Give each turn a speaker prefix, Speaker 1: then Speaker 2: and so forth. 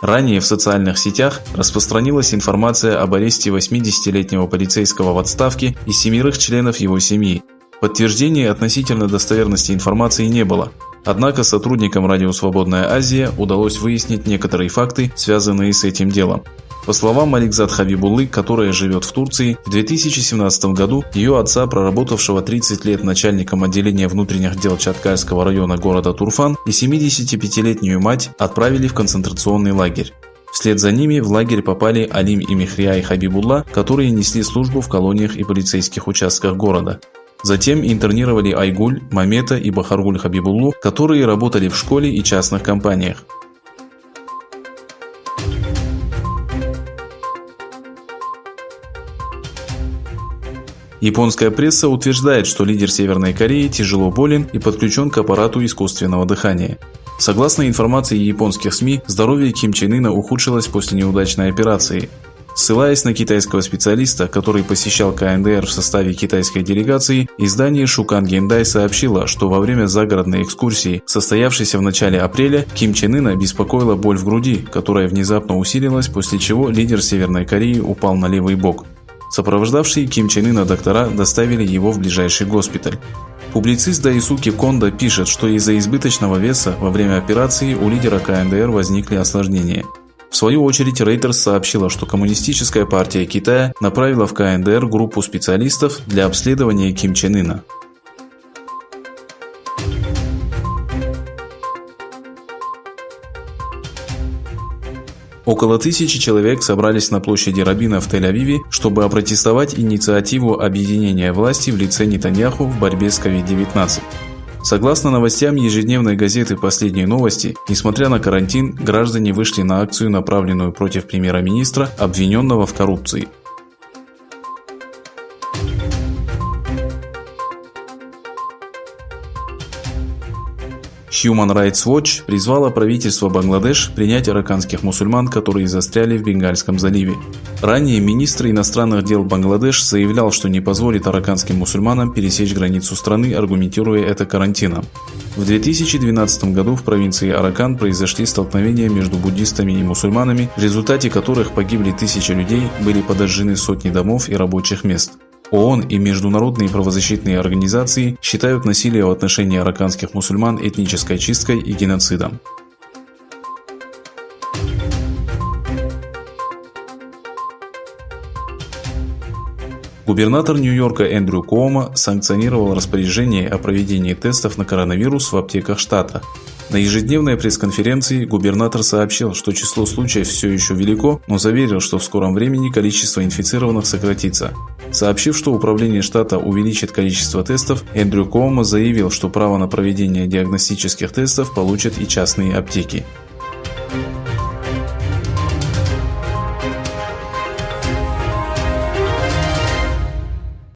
Speaker 1: Ранее в социальных сетях распространилась информация об аресте 80-летнего полицейского в отставке и 7 членов его семьи. Подтверждений относительно достоверности информации не было. Однако сотрудникам Радио Свободная Азия удалось выяснить некоторые факты, связанные с этим делом. По словам Маликзат Хабибуллы, которая живет в Турции, в 2017 году ее отца, проработавшего 30 лет начальником отделения внутренних дел Чаткальского района города Турфан, и 75-летнюю мать отправили в концентрационный лагерь. Вслед за ними в лагерь попали Алим и Михрияй Хабибулла, которые несли службу в колониях и полицейских участках города. Затем интернировали Айгуль, Мамета и Бахаргуль Хабибуллу, которые работали в школе и частных компаниях. Японская пресса утверждает, что лидер Северной Кореи тяжело болен и подключен к аппарату искусственного дыхания. Согласно информации японских СМИ, здоровье Ким Чен Ына ухудшилось после неудачной операции. Ссылаясь на китайского специалиста, который посещал КНДР в составе китайской делегации, издание Шукан Гендай сообщило, что во время загородной экскурсии, состоявшейся в начале апреля, Ким Чен Ына беспокоила боль в груди, которая внезапно усилилась, после чего лидер Северной Кореи упал на левый бок. Сопровождавшие Ким Чен Ына доктора доставили его в ближайший госпиталь. Публицист Даисуки Кондо пишет, что из-за избыточного веса во время операции у лидера КНДР возникли осложнения. В свою очередь, Reuters сообщила, что Коммунистическая партия Китая направила в КНДР группу специалистов для обследования Ким Чен Ына. Около 1000 человек собрались на площади Рабина в Тель-Авиве, чтобы опротестовать инициативу объединения власти в лице Нетаньяху в борьбе с COVID-19. Согласно новостям ежедневной газеты «Последние новости», несмотря на карантин, граждане вышли на акцию, направленную против премьер-министра, обвиненного в коррупции. Human Rights Watch призвала правительство Бангладеш принять араканских мусульман, которые застряли в Бенгальском заливе. Ранее министр иностранных дел Бангладеш заявлял, что не позволит араканским мусульманам пересечь границу страны, аргументируя это карантином. В 2012 году в провинции Аракан произошли столкновения между буддистами и мусульманами, в результате которых погибли 1000 людей, были подожжены сотни домов и рабочих мест. ООН и международные правозащитные организации считают насилие в отношении араканских мусульман этнической чисткой и геноцидом. Губернатор Нью-Йорка Эндрю Куомо санкционировал распоряжение о проведении тестов на коронавирус в аптеках штата. На ежедневной пресс-конференции губернатор сообщил, что число случаев все еще велико, но заверил, что в скором времени количество инфицированных сократится. Сообщив, что управление штата увеличит количество тестов, Эндрю Куомо заявил, что право на проведение диагностических тестов получат и частные аптеки.